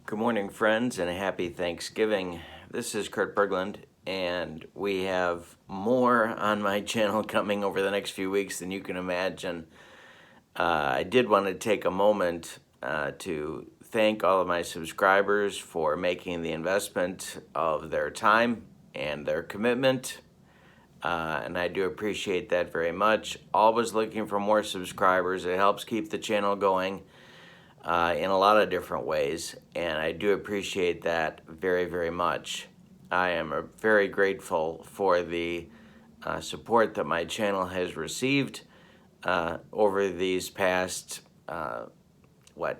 Good morning, friends, and a happy Thanksgiving. This is Kurt Berglund, and we have more on my channel coming over the next few weeks than you can imagine. I did want to take a moment to thank all of my subscribers for making the investment of their time and their commitment, and I do appreciate that very much. Always looking for more subscribers. It helps keep the channel going in a lot of different ways, and I do appreciate that very, very much. I am very grateful for the support that my channel has received over these past,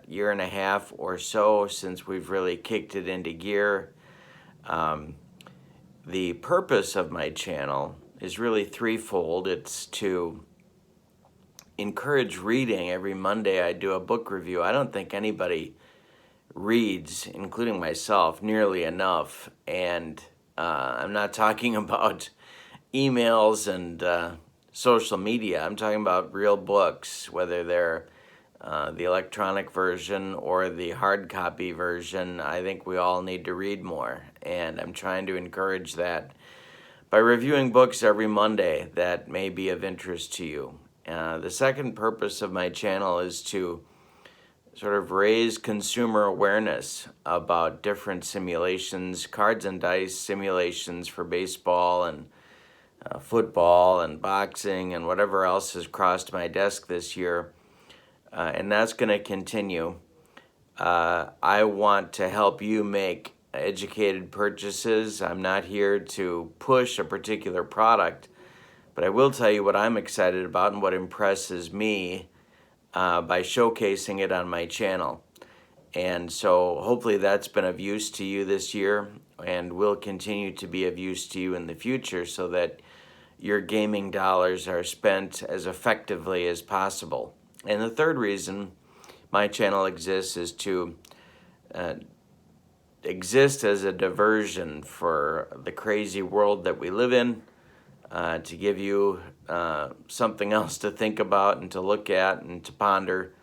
year and a half or so since we've really kicked it into gear. The purpose of my channel is really threefold. It's to encourage reading. Every Monday I do a book review. I don't think anybody reads, including myself, nearly enough. And I'm not talking about emails and social media. I'm talking about real books, whether they're the electronic version or the hard copy version. I think we all need to read more. And I'm trying to encourage that by reviewing books every Monday that may be of interest to you. The second purpose of my channel is to sort of raise consumer awareness about different simulations, cards and dice simulations for baseball and football and boxing and whatever else has crossed my desk this year. And that's going to continue. I want to help you make educated purchases. I'm not here to push a particular product, but I will tell you what I'm excited about and what impresses me by showcasing it on my channel. And so hopefully that's been of use to you this year and will continue to be of use to you in the future so that your gaming dollars are spent as effectively as possible. And the third reason my channel exists is to exist as a diversion for the crazy world that we live in. To give you something else to think about and to look at and to ponder.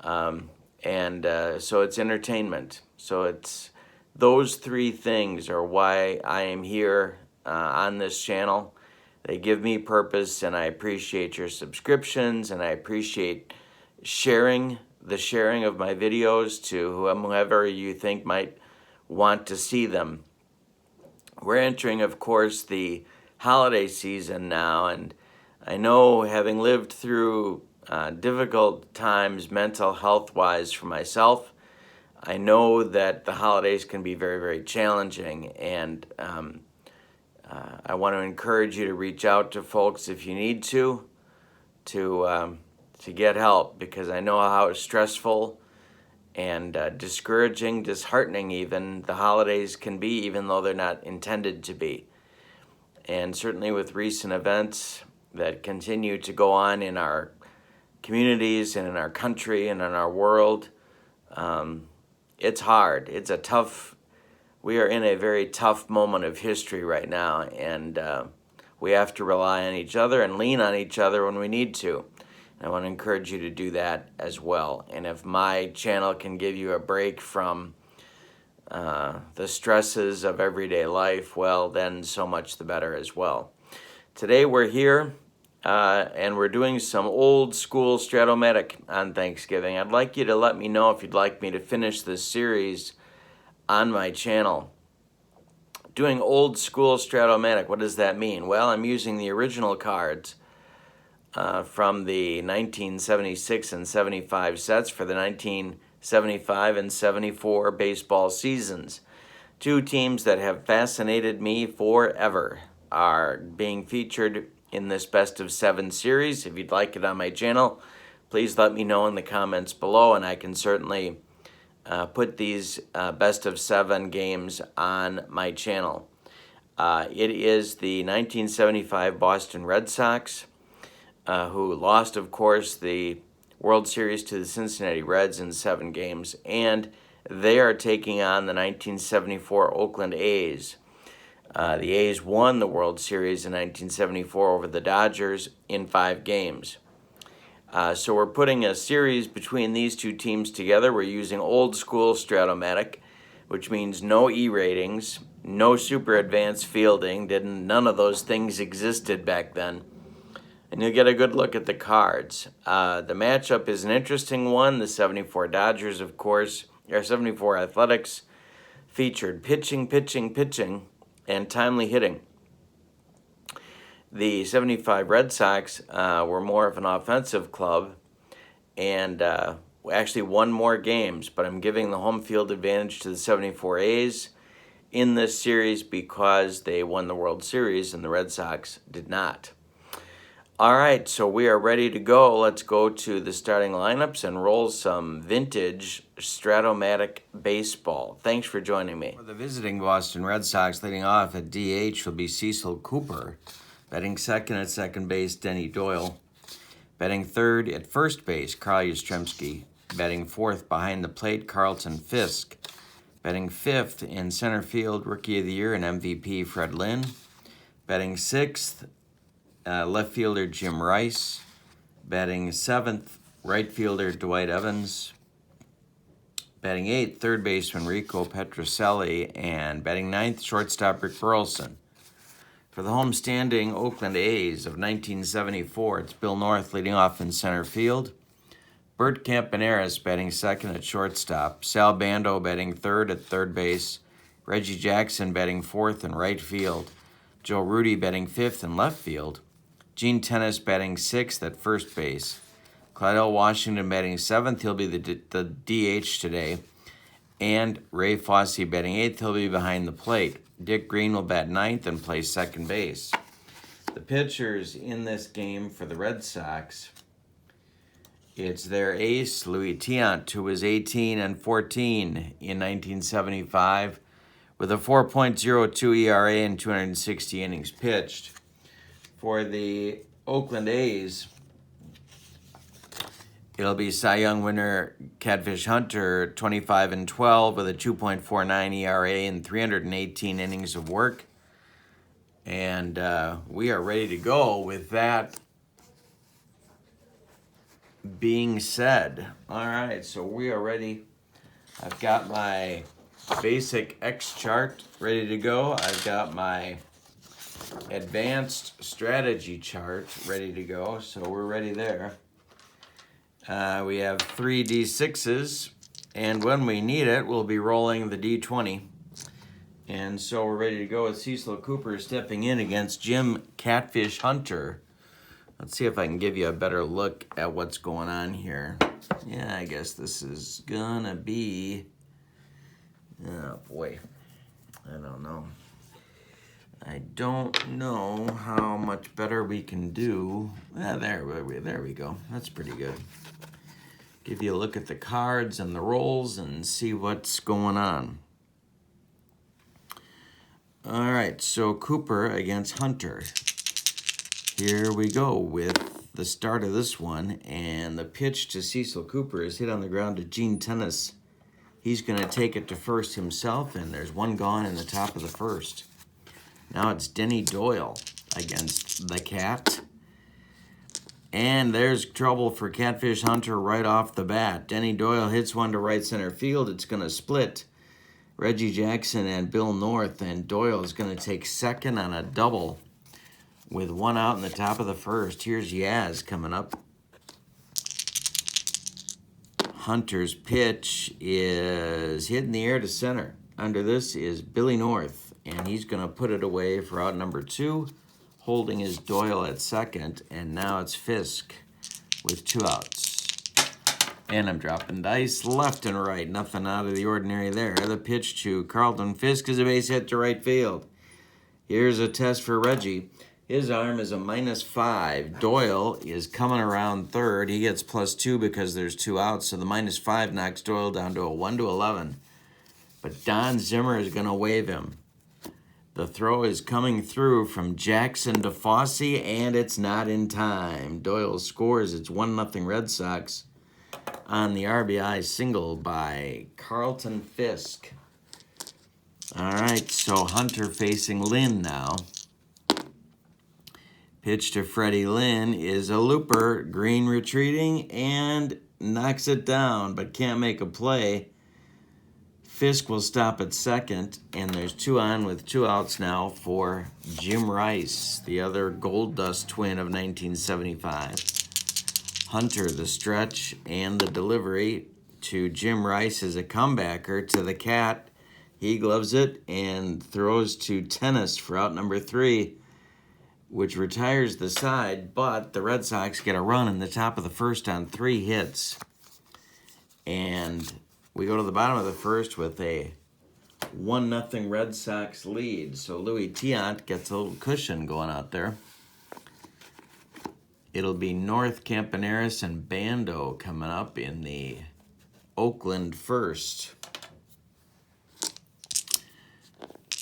So it's entertainment. So it's those three things are why I am here on this channel. They give me purpose, and I appreciate your subscriptions, and I appreciate the sharing of my videos to whoever you think might want to see them. We're entering, of course, the holiday season now, and I know, having lived through difficult times mental health wise for myself, I know that the holidays can be very, very challenging, and I want to encourage you to reach out to folks if you need to get help, because I know how stressful and discouraging, disheartening even the holidays can be, even though they're not intended to be. And certainly with recent events that continue to go on in our communities and in our country and in our world, it's hard. We are in a very tough moment of history right now, and we have to rely on each other and lean on each other when we need to. And I want to encourage you to do that as well. And if my channel can give you a break from the stresses of everyday life, well, then so much the better as well. Today we're here and we're doing some old school Strat O Matic on Thanksgiving. I'd like you to let me know if you'd like me to finish this series on my channel. Doing old school Strat O Matic, what does that mean? Well, I'm using the original cards from the 1976 and 75 sets for the 1975 and 74 baseball seasons. Two teams that have fascinated me forever are being featured in this best of 7 series. If you'd like it on my channel, please let me know in the comments below, and I can certainly put these best of 7 games on my channel. It is the 1975 Boston Red Sox, who lost, of course, the World Series to the Cincinnati Reds in 7 games, and they are taking on the 1974 Oakland A's. The A's won the World Series in 1974 over the Dodgers in 5 games. So we're putting a series between these two teams together. We're using old school Strat O Matic. which means no E ratings, no super advanced fielding. None of those things existed back then. And you'll get a good look at the cards. The matchup is an interesting one. The 74 Dodgers, of course, or 74 Athletics, featured pitching, and timely hitting. The 75 Red Sox were more of an offensive club and actually won more games, but I'm giving the home field advantage to the 74 A's in this series because they won the World Series and the Red Sox did not. All right, so we are ready to go. Let's go to the starting lineups and roll some vintage Strat O Matic baseball. Thanks for joining me. For the visiting Boston Red Sox, leading off at DH will be Cecil Cooper. Batting second at second base, Denny Doyle. Batting third at first base, Carl Yastrzemski. Batting fourth behind the plate, Carlton Fisk. Batting fifth in center field, Rookie of the Year and MVP, Fred Lynn. Batting sixth, left fielder, Jim Rice. Batting seventh, right fielder, Dwight Evans. Batting eighth, third baseman, Rico Petrocelli. And batting ninth, shortstop, Rick Burleson. For the homestanding Oakland A's of 1974, it's Bill North leading off in center field. Bert Campaneris batting second at shortstop. Sal Bando batting third at third base. Reggie Jackson batting fourth in right field. Joe Rudy batting fifth in left field. Gene Tennis batting sixth at first base. Clydell Washington batting seventh. He'll be the DH today. And Ray Fosse batting eighth. He'll be behind the plate. Dick Green will bat ninth and play second base. The pitchers in this game for the Red Sox, it's their ace, Louis Tiant, who was 18 and 14 in 1975 with a 4.02 ERA and 260 innings pitched. For the Oakland A's, it'll be Cy Young winner Catfish Hunter, 25 and 12 with a 2.49 ERA and 318 innings of work. And we are ready to go with that being said. All right, so we are ready. I've got my basic X chart ready to go. I've got my advanced strategy chart ready to go, so we're ready there. We have 3 D6s, and when we need it, we'll be rolling the D20. And so we're ready to go with Cecil Cooper stepping in against Jim Catfish Hunter. Let's see if I can give you a better look at what's going on here. Yeah, I guess this is gonna be, oh boy, I don't know. I don't know how much better we can do. There we go. That's pretty good. Give you a look at the cards and the rolls and see what's going on. All right, so Cooper against Hunter. Here we go with the start of this one, and the pitch to Cecil Cooper is hit on the ground to Gene Tennis. He's going to take it to first himself, and there's one gone in the top of the first. Now it's Denny Doyle against the Cat. And there's trouble for Catfish Hunter right off the bat. Denny Doyle hits one to right center field. It's going to split Reggie Jackson and Bill North, and Doyle is going to take second on a double with one out in the top of the first. Here's Yaz coming up. Hunter's pitch is hit in the air to center. Under this is Billy North, and he's going to put it away for out number 2, holding his Doyle at second, and now it's Fisk with 2 outs. And I'm dropping dice left and right. Nothing out of the ordinary there. The pitch to Carlton Fisk is a base hit to right field. Here's a test for Reggie. His arm is a -5. Doyle is coming around third. He gets +2 because there's 2 outs, so the -5 knocks Doyle down to a 1-11. But Don Zimmer is going to wave him. The throw is coming through from Jackson to Fosse, and it's not in time. Doyle scores. It's 1-0 Red Sox on the RBI single by Carlton Fisk. All right, so Hunter facing Lynn now. Pitch to Freddie Lynn is a looper. Green retreating and knocks it down, but can't make a play. Fisk will stop at second, and there's 2 on with 2 outs now for Jim Rice, the other Gold Dust twin of 1975. Hunter, the stretch and the delivery to Jim Rice is a comebacker to the Cat. He gloves it and throws to Tennis for out number 3, which retires the side, but the Red Sox get a run in the top of the first on 3 hits. And we go to the bottom of the first with a 1-0 Red Sox lead. So Louis Tiant gets a little cushion going out there. It'll be North, Campaneris, and Bando coming up in the Oakland first.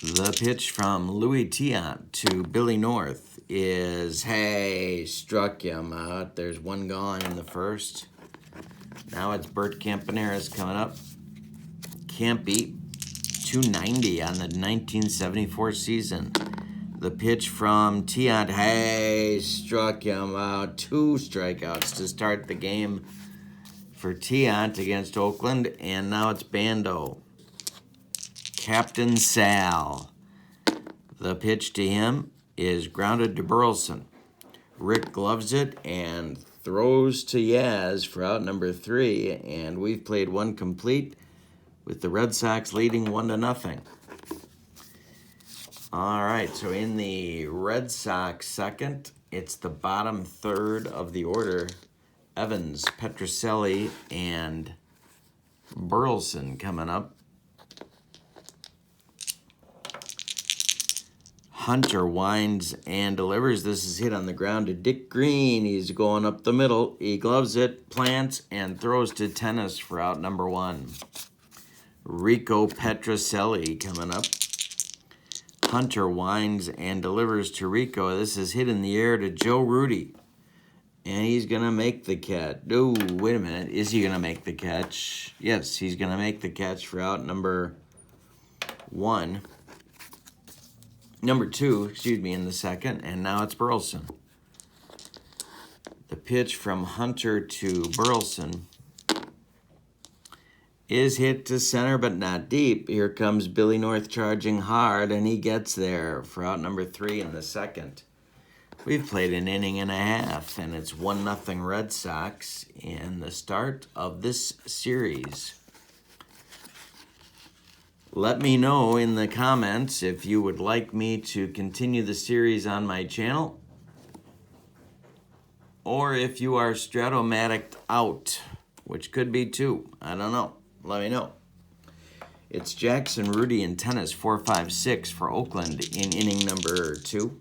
The pitch from Louis Tiant to Billy North is, hey, struck him out. There's 1 gone in the first. Now it's Bert Campaneris coming up. Campy, 290 on the 1974 season. The pitch from Tiant, hey, struck him out. 2 strikeouts to start the game for Tiant against Oakland. And now it's Bando. Captain Sal. The pitch to him is grounded to Burleson. Rick gloves it and throws to Yaz for out number 3, and we've played 1 complete with the Red Sox leading 1-0. All right, so in the Red Sox second, it's the bottom third of the order. Evans, Petrocelli, and Burleson coming up. Hunter winds and delivers. This is hit on the ground to Dick Green. He's going up the middle. He gloves it, plants, and throws to Tennis for out number 1. Rico Petrocelli coming up. Hunter winds and delivers to Rico. This is hit in the air to Joe Rudy. And he's going to make the catch. Oh, wait a minute. Is he going to make the catch? Yes, he's going to make the catch for out number 1. Number 2, in the second, and now it's Burleson. The pitch from Hunter to Burleson is hit to center, but not deep. Here comes Billy North charging hard, and he gets there for out number 3 in the second. We've played an inning and a half, and it's 1-0 Red Sox in the start of this series. Let me know in the comments if you would like me to continue the series on my channel, or if you are Strat O Matic out, which could be 2. I don't know. Let me know. It's Jackson, Rudy, and Tennis 4-5-6 for Oakland in inning number 2.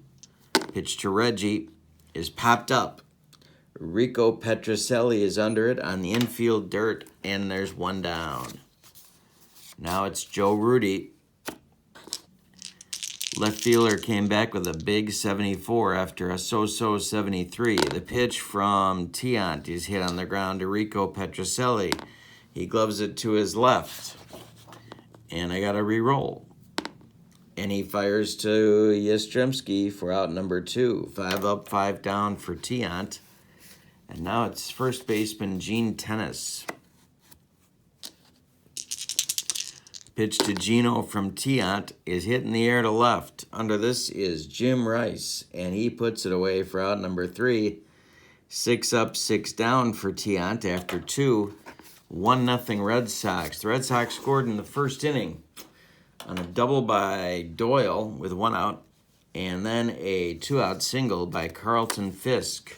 Pitch to Reggie is popped up. Rico Petrocelli is under it on the infield dirt, and there's 1 down. Now it's Joe Rudy. Left fielder came back with a big 74 after a so-so 73. The pitch from Tiant is hit on the ground to Rico Petrocelli. He gloves it to his left. And I got a re-roll. And he fires to Yastrzemski for out number 2. 5 up, 5 down for Tiant. And now it's first baseman Gene Tennis. Pitch to Gino from Tiant is hit in the air to left. Under this is Jim Rice, and he puts it away for out number 3. 6 up, 6 down for Tiant after 2. 1-0 Red Sox. The Red Sox scored in the first inning on a double by Doyle with 1 out, and then a 2-out single by Carlton Fisk.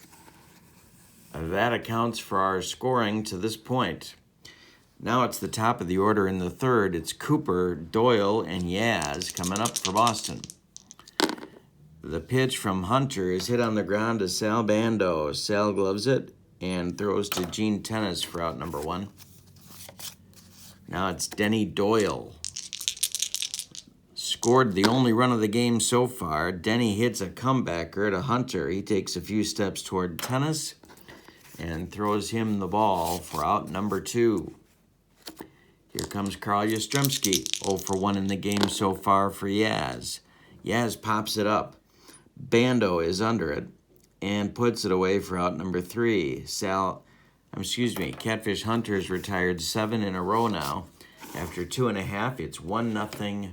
That accounts for our scoring to this point. Now it's the top of the order in the third. It's Cooper, Doyle, and Yaz coming up for Boston. The pitch from Hunter is hit on the ground to Sal Bando. Sal gloves it and throws to Gene Tennis for out number 1. Now it's Denny Doyle. Scored the only run of the game so far. Denny hits a comebacker to Hunter. He takes a few steps toward Tennis and throws him the ball for out number 2. Here comes Carl Yastrzemski, 0 for 1 in the game so far for Yaz. Yaz pops it up. Bando is under it and puts it away for out number 3. Catfish Hunter's retired 7 in a row now. After 2.5, it's 1-0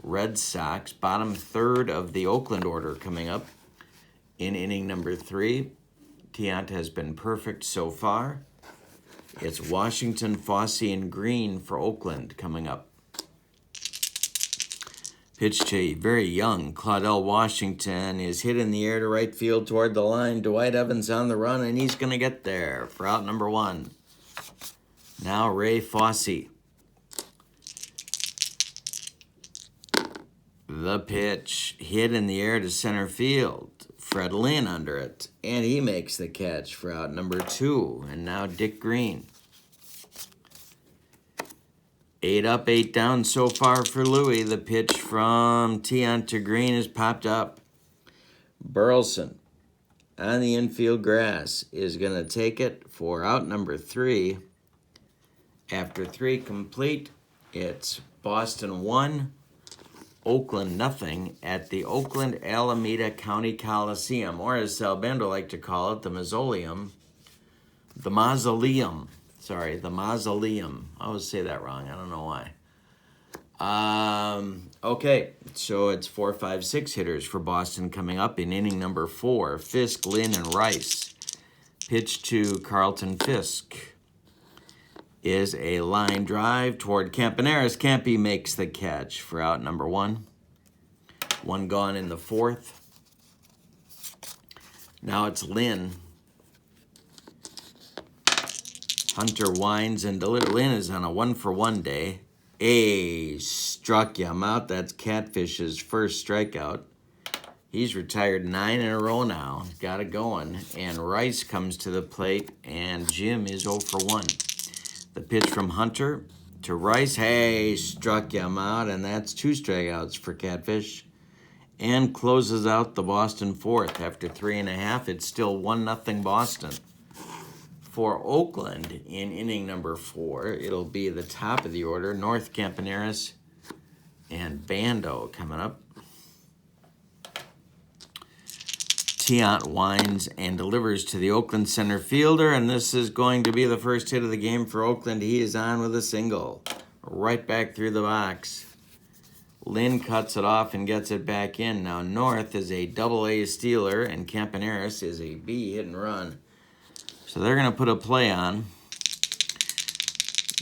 Red Sox. Bottom third of the Oakland order coming up in inning number 3. Tiant has been perfect so far. It's Washington, Fossey, and Green for Oakland coming up. Pitch to a very young Claudell Washington is hit in the air to right field toward the line. Dwight Evans on the run, and he's going to get there for out number 1. Now Ray Fossey. The pitch hit in the air to center field. Fred Lynn under it, and he makes the catch for out number 2. And now Dick Green. 8 up, 8 down so far for Louie. The pitch from Tiant to Green is popped up. Burleson on the infield grass is going to take it for out number 3. After 3 complete, it's Boston 1, Oakland 0 at the Oakland Alameda County Coliseum, or as Sal Bando like to call it, the Mausoleum. The Mausoleum. Sorry, the Mausoleum. I always say that wrong. I don't know why. Okay, so it's 4, 5, 6 hitters for Boston coming up in inning number 4. Fisk, Lynn, and Rice. Pitch to Carlton Fisk is a line drive toward Campaneris. Campy makes the catch for out number 1. 1 gone in the 4th. Now it's Lynn. Hunter winds and delivers. Lynn is on a 1-for-1 day. Struck him out. That's Catfish's first strikeout. He's retired 9 in a row now. Got it going. And Rice comes to the plate, and Jim is 0 for 1. The pitch from Hunter to Rice. Struck him out, and that's 2 strikeouts for Catfish. And closes out the Boston 4th. After 3.5, it's still 1-0 Boston. For Oakland in inning number 4, it'll be the top of the order. North, Campaneris, and Bando coming up. Tiant winds and delivers to the Oakland center fielder, and this is going to be the first hit of the game for Oakland. He is on with a single. Right back through the box. Lynn cuts it off and gets it back in. Now North is a double-A stealer, and Campaneris is a B hit and run. So they're going to put a play on.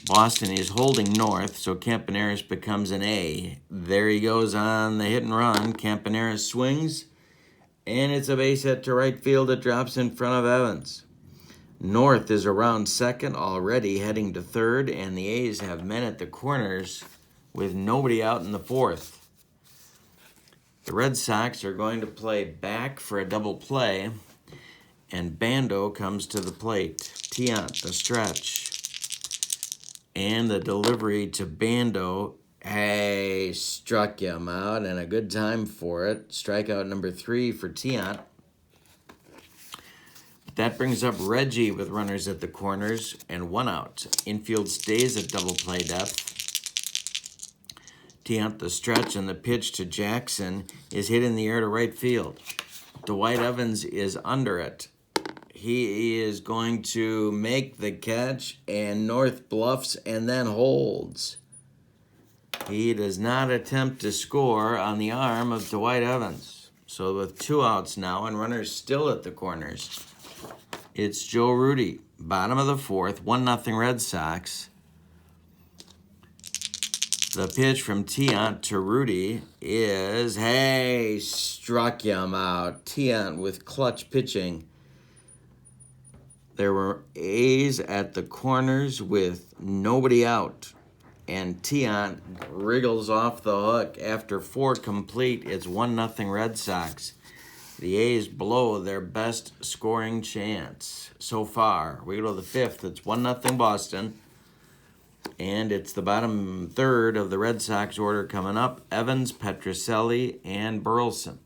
Boston is holding North, so Campaneris becomes an A. There he goes on the hit and run. Campaneris swings, and it's a base hit to right field. It drops in front of Evans. North is around second already, heading to third, and the A's have men at the corners with nobody out in the 4th. The Red Sox are going to play back for a double play. And Bando comes to the plate. Tiant, the stretch. And the delivery to Bando. Struck him out, and a good time for it. Strikeout number 3 for Tiant. That brings up Reggie with runners at the corners and 1 out. Infield stays at double play depth. Tiant, the stretch, and the pitch to Jackson is hit in the air to right field. Dwight Evans is under it. He is going to make the catch, and North bluffs and then holds. He does not attempt to score on the arm of Dwight Evans. So with 2 outs now and runners still at the corners, it's Joe Rudy. Bottom of the 4th, 1-0 Red Sox. The pitch from Tiant to Rudy is, struck him out. Tiant with clutch pitching. There were A's at the corners with nobody out. And Tiant wriggles off the hook. After 4 complete, it's 1-0 Red Sox. The A's blow their best scoring chance so far. We go to the 5th. It's 1-0 Boston. And it's the bottom third of the Red Sox order coming up. Evans, Petrocelli, and Burleson.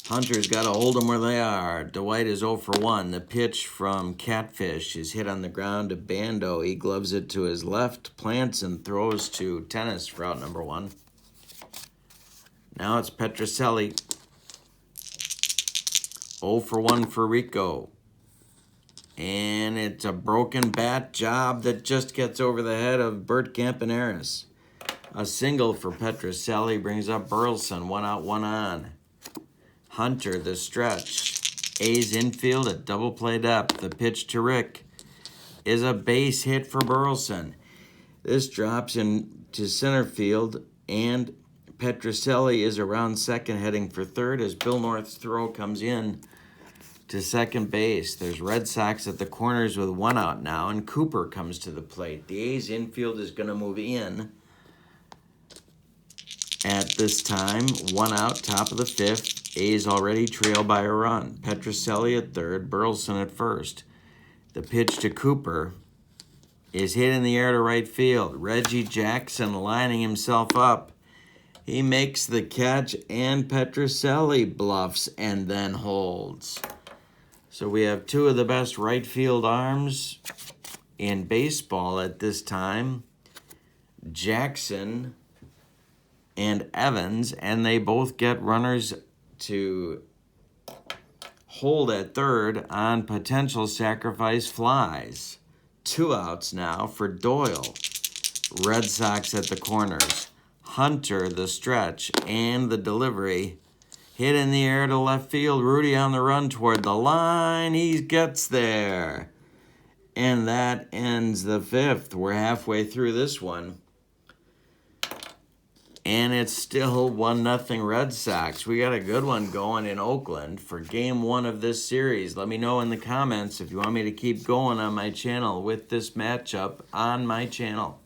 Hunter's got to hold them where they are. Dwight is 0 for 1. The pitch from Catfish is hit on the ground to Bando. He gloves it to his left, plants, and throws to Tennis for out number 1. Now it's Petrocelli. 0 for 1 for Rico. And it's a broken bat job that just gets over the head of Bert Campaneris. A single for Petrocelli brings up Burleson, 1 out, 1 on. Hunter, the stretch. A's infield at double play depth. The pitch to Rick is a base hit for Burleson. This drops into center field, and Petrocelli is around second heading for third as Bill North's throw comes in to second base. There's Red Sox at the corners with 1 out now, and Cooper comes to the plate. The A's infield is going to move in at this time. 1 out, top of the 5th. A's already trail by a run. Petrocelli at third, Burleson at first. The pitch to Cooper is hit in the air to right field. Reggie Jackson lining himself up. He makes the catch, and Petrocelli bluffs and then holds. So we have 2 of the best right field arms in baseball at this time, Jackson and Evans, and they both get runners to hold at third on potential sacrifice flies. 2 outs now for Doyle. Red Sox at the corners. Hunter, the stretch, and the delivery. Hit in the air to left field. Rudy on the run toward the line. He gets there. And that ends the 5th. We're halfway through this one. And it's still 1-0 Red Sox. We got a good one going in Oakland for game 1 of this series. Let me know in the comments if you want me to keep going on my channel with this matchup on my channel.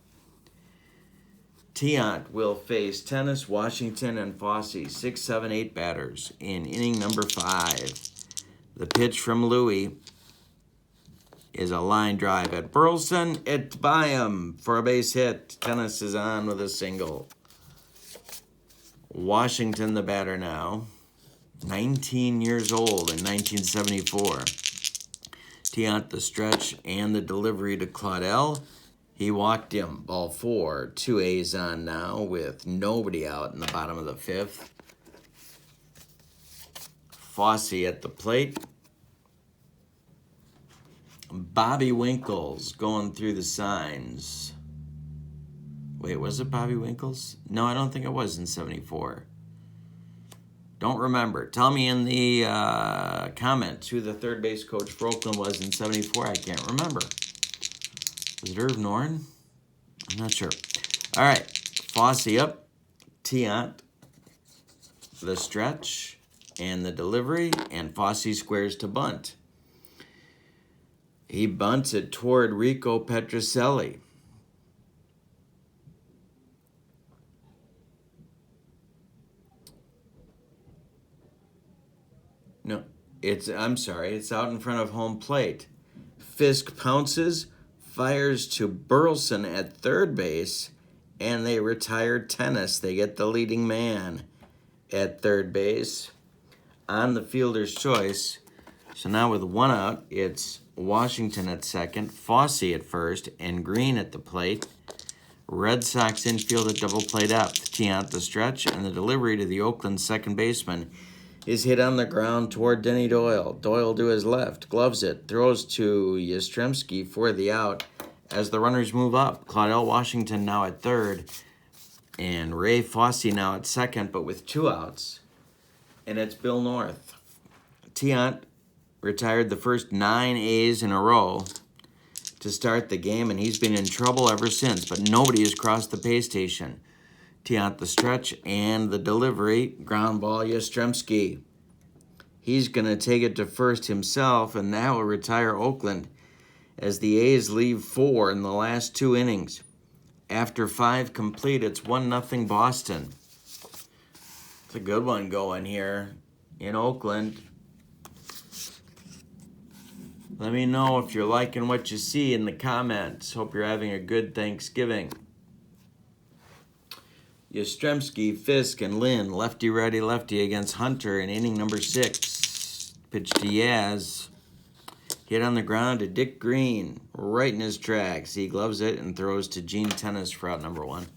Tiant will face Tennis, Washington, and Fosse, 6, 7, 8 batters in inning number 5. The pitch from Louie is a line drive at Burleson. It's by him for a base hit. Tennis is on with a single. Washington, the batter now, 19 years old in 1974. Tiant, the stretch, and the delivery to Claudel. He walked him. Ball 4. 2 A's on now with nobody out in the bottom of the 5th. Fosse at the plate. Bobby Winkles going through the signs. Wait, was it Bobby Winkles? No, I don't think it was in 74. Don't remember. Tell me in the comments who the third base coach for Oakland was in 74. I can't remember. Was it Irv Noren? I'm not sure. All right. Fosse up. Tiant. The stretch. And the delivery. And Fosse squares to bunt. He bunts it toward Rico Petrocelli. No, I'm sorry. It's out in front of home plate. Fisk pounces. Fires to Burleson at third base, and they retire Tennis. They get the leading man at third base on the fielder's choice. So now with 1 out, it's Washington at second, Fosse at first, and Green at the plate. Red Sox infield at double play depth. Tiant the stretch, and the delivery to the Oakland second baseman is hit on the ground toward Denny Doyle. Doyle to his left, gloves it, throws to Yastrzemski for the out as the runners move up. Claudel Washington now at third, and Ray Fosse now at second, but with 2 outs. And it's Bill North. Tiant retired the first 9 A's in a row to start the game, and he's been in trouble ever since, but nobody has crossed the pay station. Tiant the stretch and the delivery, ground ball Yastrzemski. He's going to take it to first himself, and that will retire Oakland as the A's leave 4 in the last 2 innings. After 5 complete, it's 1-0 Boston. It's a good one going here in Oakland. Let me know if you're liking what you see in the comments. Hope you're having a good Thanksgiving. Yastrzemski, Fisk, and Lynn, lefty-righty lefty against Hunter in inning number 6. Pitch to Yaz. Hit on the ground to Dick Green, right in his tracks. He gloves it and throws to Gene Tennis for out number 1.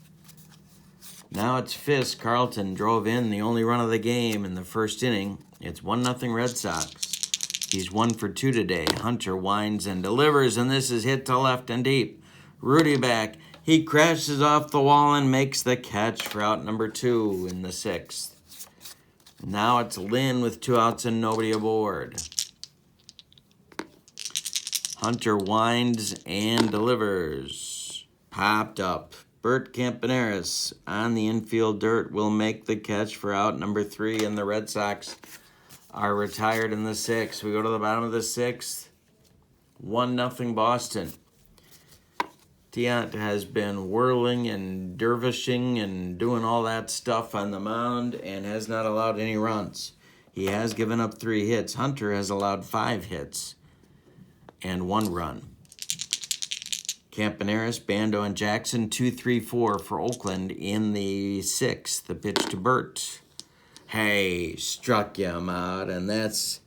Now it's Fisk. Carlton drove in the only run of the game in the first inning. It's 1-0 Red Sox. He's 1 for 2 today. Hunter winds and delivers, and this is hit to left and deep. Rudy back. He crashes off the wall and makes the catch for out number 2 in the 6th. Now it's Lynn with 2 outs and nobody aboard. Hunter winds and delivers. Popped up. Bert Campaneris on the infield dirt will make the catch for out number 3, and the Red Sox are retired in the 6th. We go to the bottom of the 6th. 1-0 Boston. Tiant has been whirling and dervishing and doing all that stuff on the mound and has not allowed any runs. He has given up 3 hits. Hunter has allowed 5 hits and 1 run. Campaneris, Bando, and Jackson, 2-3-4 for Oakland in the 6th. The pitch to Bert. Hey, struck him out, and that's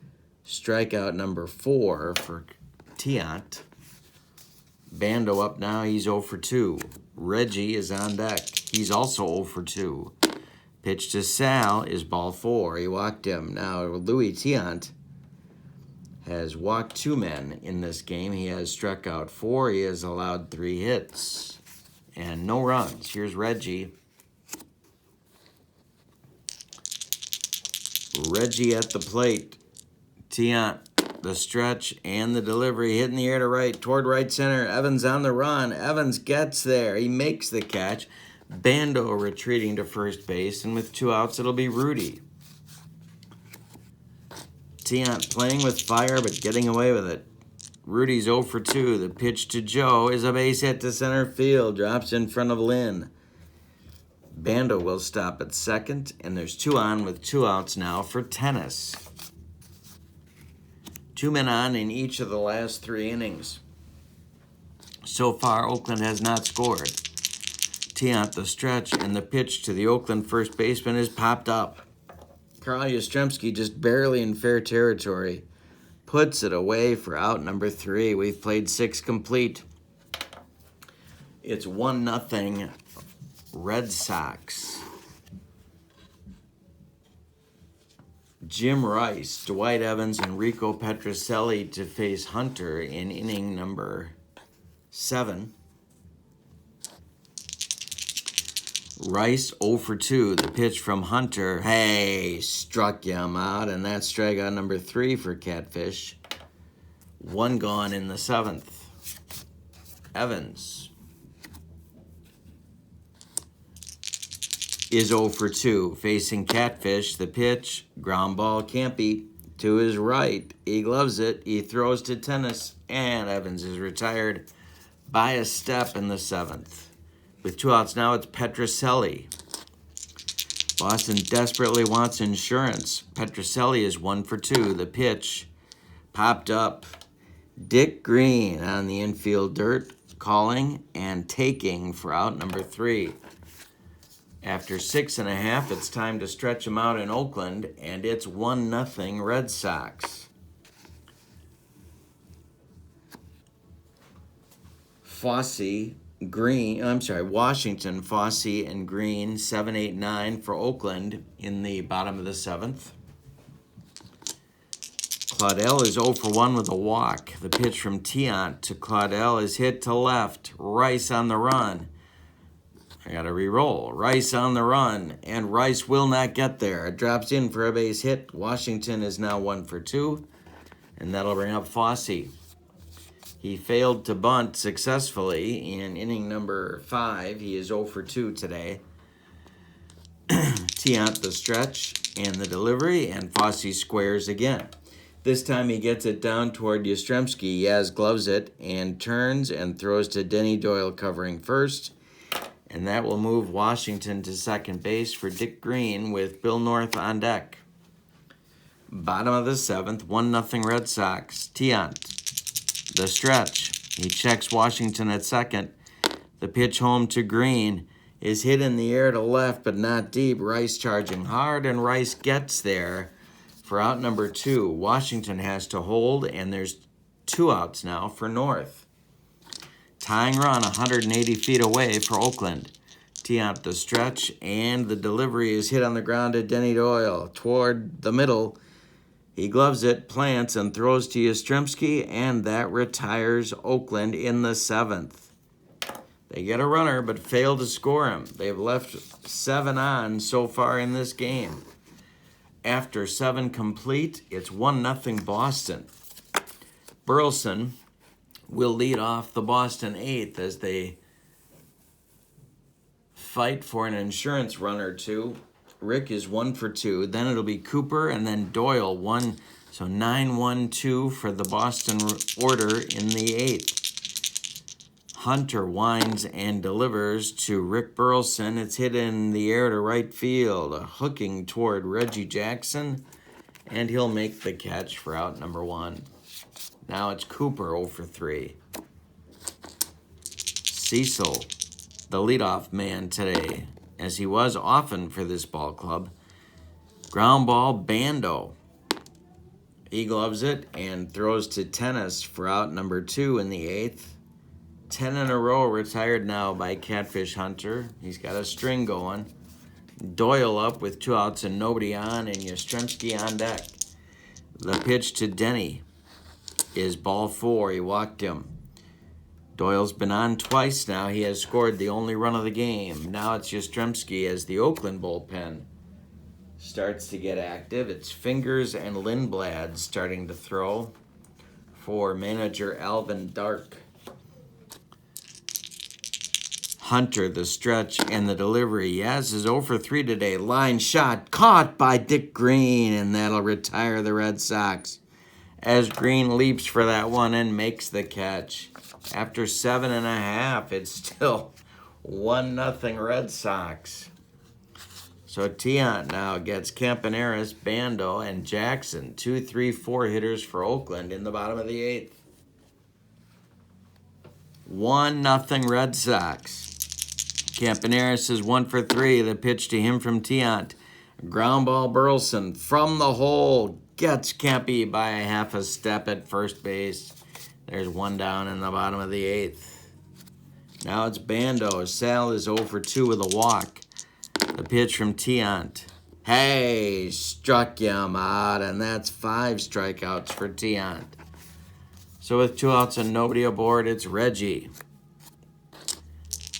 strikeout number 4 for Tiant. Bando up now, he's 0 for 2. Reggie is on deck. He's also 0 for 2. Pitch to Sal is ball 4. He walked him. Now, Louis Tiant has walked 2 men in this game. He has struck out 4. He has allowed 3 hits and no runs. Here's Reggie. Reggie at the plate. Tiant, the stretch and the delivery. Hit in the air to right, toward right center. Evans on the run. Evans gets there. He makes the catch. Bando retreating to first base. And with 2 outs, it'll be Rudy. Tiant playing with fire, but getting away with it. Rudy's 0 for 2. The pitch to Joe is a base hit to center field. Drops in front of Lynn. Bando will stop at second, and there's 2 on with 2 outs now for Tennis. 2 men on in each of the last 3 innings. So far, Oakland has not scored. Tiant, the stretch, and the pitch to the Oakland first baseman is popped up. Carl Yastrzemski just barely in fair territory. Puts it away for out number 3. We've played 6 complete. It's 1-0 Red Sox. Jim Rice, Dwight Evans, and Rico Petrocelli to face Hunter in inning number 7. Rice 0 for 2. The pitch from Hunter. Hey, struck him out, and that's strikeout number 3 for Catfish. 1 gone in the 7th. Evans is 0 for 2. Facing Catfish, the pitch, ground ball, can't beat. To his right, he gloves it. He throws to Tennis, and Evans is retired by a step in the 7th. With 2 outs now, it's Petrocelli. Boston desperately wants insurance. Petrocelli is 1 for 2. The pitch popped up. Dick Green on the infield dirt, calling and taking for out number 3. After 6.5, it's time to stretch him out in Oakland, and it's 1-0 Red Sox. Washington, Fosse, and Green, 7, 8, 9 for Oakland in the bottom of the 7th. Claudel is 0 for 1 with a walk. The pitch from Tiant to Claudel is hit to left. Rice on the run. I got to re-roll. Rice on the run, and Rice will not get there. It drops in for a base hit. Washington is now 1 for 2, and that'll bring up Fosse. He failed to bunt successfully in inning number 5. He is 0 for 2 today. Tiant the stretch and the delivery, and Fosse squares again. This time he gets it down toward Yastrzemski. Yaz gloves it and turns and throws to Denny Doyle covering first. And that will move Washington to second base for Dick Green with Bill North on deck. Bottom of the 7th, 1-0 Red Sox. Tiant, the stretch. He checks Washington at second. The pitch home to Green is hit in the air to left, but not deep. Rice charging hard, and Rice gets there for out number 2. Washington has to hold, and there's 2 outs now for North. Tying run 180 feet away for Oakland. Tiant the stretch, and the delivery is hit on the ground to Denny Doyle toward the middle. He gloves it, plants, and throws to Yastrzemski, and that retires Oakland in the 7th. They get a runner, but fail to score him. They've left 7 on so far in this game. After 7 complete, it's 1-0 Boston. Burleson will lead off the Boston 8th as they fight for an insurance run or two. Rick is 1 for 2. Then it'll be Cooper and then Doyle 1. So 9-1-2 for the Boston order in the 8th. Hunter winds and delivers to Rick Burleson. It's hit in the air to right field, hooking toward Reggie Jackson, and he'll make the catch for out number 1. Now it's Cooper 0 for 3. Cecil, the leadoff man today, as he was often for this ball club. Ground ball, Bando. He gloves it and throws to Tennis for out number 2 in the 8th. 10 in a row retired now by Catfish Hunter. He's got a string going. Doyle up with 2 outs and nobody on, and Yastrzemski on deck. The pitch to Denny is ball 4. He walked him. Doyle's been on twice now. He has scored the only run of the game. Now it's Yastrzemski as the Oakland bullpen starts to get active. It's Fingers and Lindblad starting to throw for manager Alvin Dark. Hunter, the stretch, and the delivery. Yaz is 0 for 3 today. Line shot caught by Dick Green, and that'll retire the Red Sox as Green leaps for that one and makes the catch. After 7.5, it's still 1-0 Red Sox. So Tiant now gets Campaneris, Bando, and Jackson, 2, 3, 4 hitters for Oakland in the bottom of the 8th. 1-0 Red Sox. Campaneris is 1 for 3. The pitch to him from Tiant. Ground ball, Burleson from the hole. Gets Campy by a half a step at first base. There's 1 down in the bottom of the 8th. Now it's Bando. Sal is 0 for 2 with a walk. The pitch from Tiant. Hey, struck him out, and that's 5 strikeouts for Tiant. So with 2 outs and nobody aboard, it's Reggie.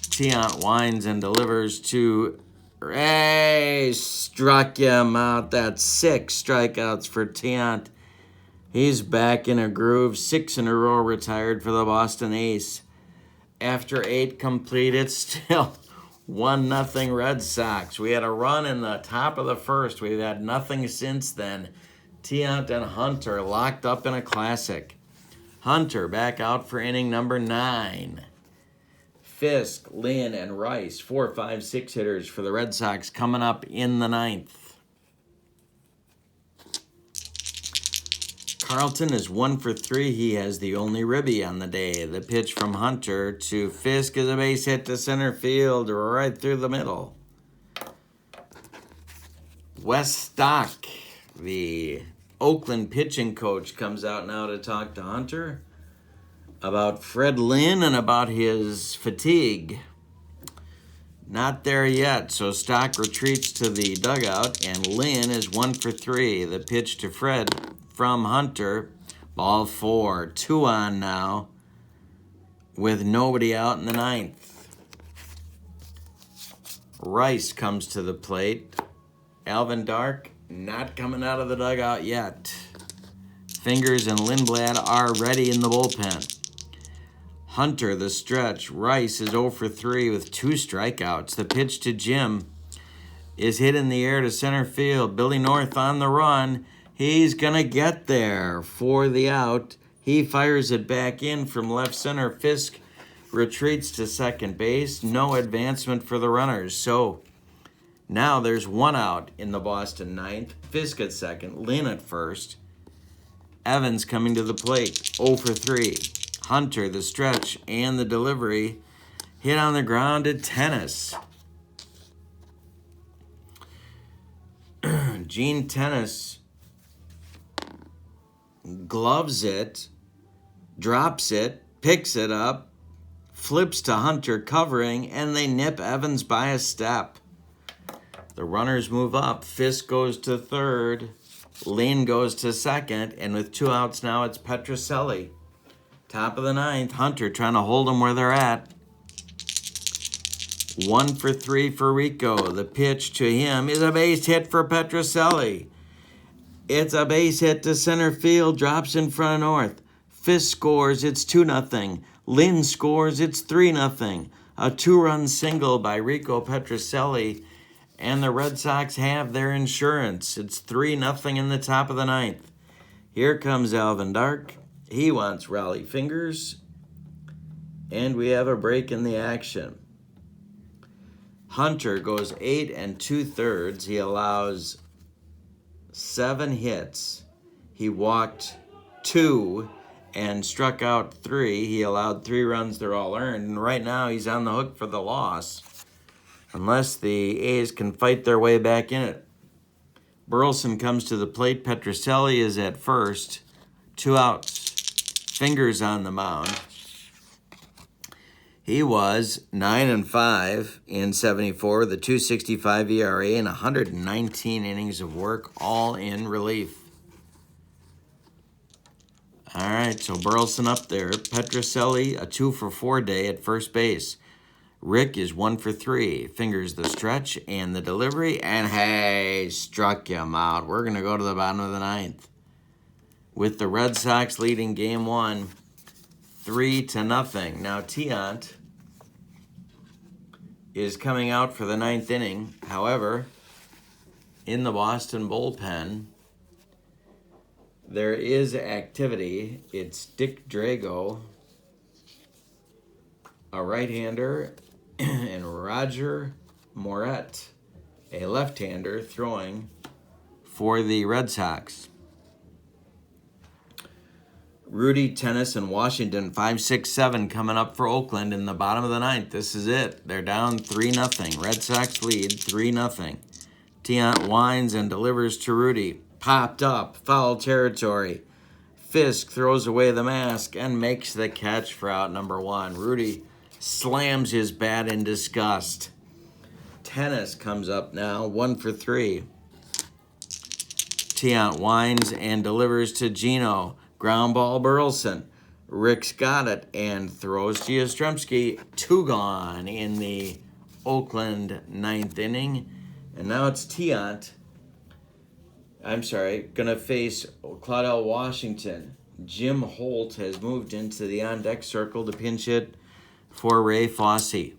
Tiant winds and delivers to Ray. Struck him out. That's 6 strikeouts for Tiant. He's back in a groove. 6 in a row retired for the Boston Ace. After 8 complete, it's still 1-0 Red Sox. We had a run in the top of the first. We've had nothing since then. Tiant and Hunter locked up in a classic. Hunter back out for inning number 9. Fisk, Lynn, and Rice, 4, 5, 6 hitters for the Red Sox coming up in the 9th. Carlton is 1 for 3. He has the only ribby on the day. The pitch from Hunter to Fisk is a base hit to center field right through the middle. Wes Stock, the Oakland pitching coach, comes out now to talk to Hunter about Fred Lynn and about his fatigue. Not there yet, so Stock retreats to the dugout, and Lynn is 1 for 3. The pitch to Fred from Hunter, ball 4. 2 on now with nobody out in the 9th. Rice comes to the plate. Alvin Dark not coming out of the dugout yet. Fingers and Lindblad are ready in the bullpen. Hunter, the stretch. Rice is 0 for 3 with 2 strikeouts. The pitch to Jim is hit in the air to center field. Billy North on the run. He's going to get there for the out. He fires it back in from left center. Fisk retreats to second base. No advancement for the runners. So now there's 1 out in the Boston 9th. Fisk at second. Lynn at first. Evans coming to the plate. 0 for 3. Hunter, the stretch, and the delivery. Hit on the ground at Tennis. Gene Tennis gloves it, drops it, picks it up, flips to Hunter covering, and they nip Evans by a step. The runners move up. Fisk goes to third. Lynn goes to second, and with 2 outs now, it's Petrocelli. Top of the 9th, Hunter trying to hold them where they're at. 1 for 3 for Rico. The pitch to him is a base hit for Petrocelli. It's a base hit to center field, drops in front of North. Fisk scores, it's 2-0. Lynn scores, it's 3-0. A 2-run single by Rico Petrocelli, and the Red Sox have their insurance. It's 3-0 in the top of the 9th. Here comes Alvin Dark. He wants rally fingers, and we have a break in the action. Hunter goes 8 2/3. He allows 7 hits. He walked 2 and struck out 3. He allowed 3 runs. They're all earned. And right now he's on the hook for the loss, unless the A's can fight their way back in it. Burleson comes to the plate. Petrocelli is at first. 2 outs. Fingers on the mound. He was 9-5 in 74 with a 2.65 ERA and 119 innings of work, all in relief. All right, so Burleson up there. Petrocelli, a 2 for 4 day at first base. Rick is 1 for 3. Fingers the stretch and the delivery, and hey, struck him out. We're going to go to the bottom of the 9th. With the Red Sox leading game 1, 3-0. Now Tiant is coming out for the 9th inning. However, in the Boston bullpen, there is activity. It's Dick Drago, a right-hander, and Roger Moret, a left-hander, throwing for the Red Sox. Rudy, Tennis, and Washington, 5, 6, 7 coming up for Oakland in the bottom of the 9th. This is it. They're down 3-0. Red Sox lead 3-0. Tiant winds and delivers to Rudy. Popped up, foul territory. Fisk throws away the mask and makes the catch for out number 1. Rudy slams his bat in disgust. Tennis comes up now, 1 for 3. Tiant winds and delivers to Gino. Ground ball, Burleson. Rick's got it and throws to Yastrzemski. 2 gone in the Oakland 9th inning. And now it's Tiant. Going to face Claudel Washington. Jim Holt has moved into the on-deck circle to pinch hit for Ray Fosse.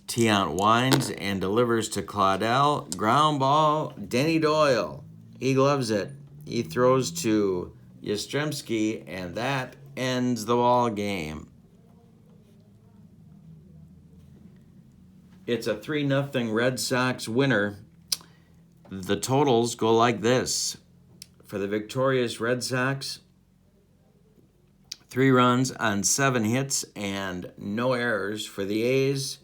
Tiant winds and delivers to Claudel. Ground ball, Denny Doyle. He gloves it. He throws to Yastrzemski, and that ends the ball game. It's a 3-0 Red Sox winner. The totals go like this. For the victorious Red Sox, 3 runs on 7 hits and no errors. For the A's,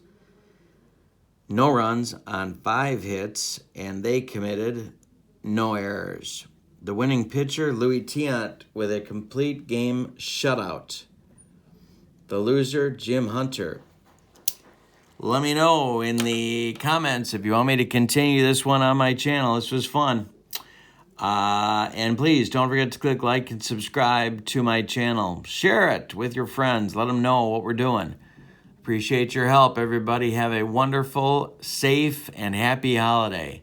no runs on 5 hits, and they committed no errors. The winning pitcher, Louis Tiant, with a complete game shutout. The loser, Jim Hunter. Let me know in the comments if you want me to continue this one on my channel. This was fun. And please don't forget to click like and subscribe to my channel. Share it with your friends. Let them know what we're doing. Appreciate your help, everybody. Have a wonderful, safe, and happy holiday.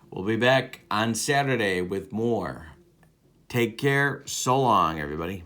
We'll be back on Saturday with more. Take care. So long, everybody.